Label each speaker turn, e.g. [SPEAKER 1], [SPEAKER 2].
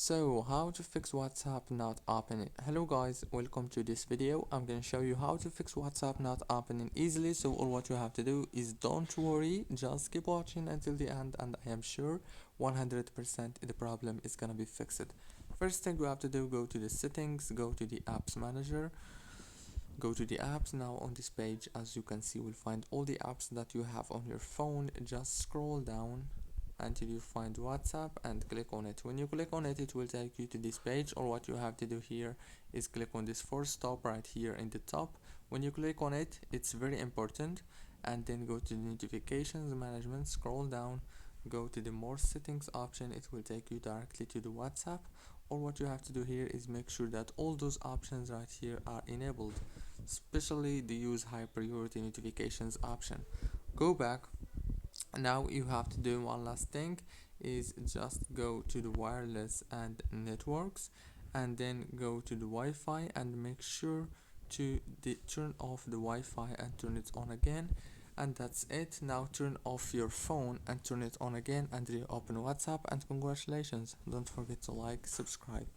[SPEAKER 1] So how to fix WhatsApp not opening. Hello guys, welcome to this video. I'm gonna show you how to fix WhatsApp not opening easily. So all what you have to do is don't worry, just keep watching until the end and I am sure 100% the problem is gonna be fixed. First thing you have to do, go to the settings, go to the apps manager, go to the apps. Now on this page, as you can see, we'll find all the apps that you have on your phone. Just scroll down until you find WhatsApp and click on it. When you click on it, it will take you to this page. Or what you have to do here is click on this force stop right here in the top. When you click on it, it's very important, and then go to the notifications management, scroll down, go to the more settings option. It will take you directly to the WhatsApp. Or what you have to do here is make sure that all those options right here are enabled, especially the use high priority notifications option. Go back. Now you have to do one last thing, is just go to the wireless and networks, and then go to the Wi-Fi and make sure to turn off the Wi-Fi and turn it on again, and that's it. Now turn off your phone and turn it on again and reopen WhatsApp, and congratulations, don't forget to like, subscribe.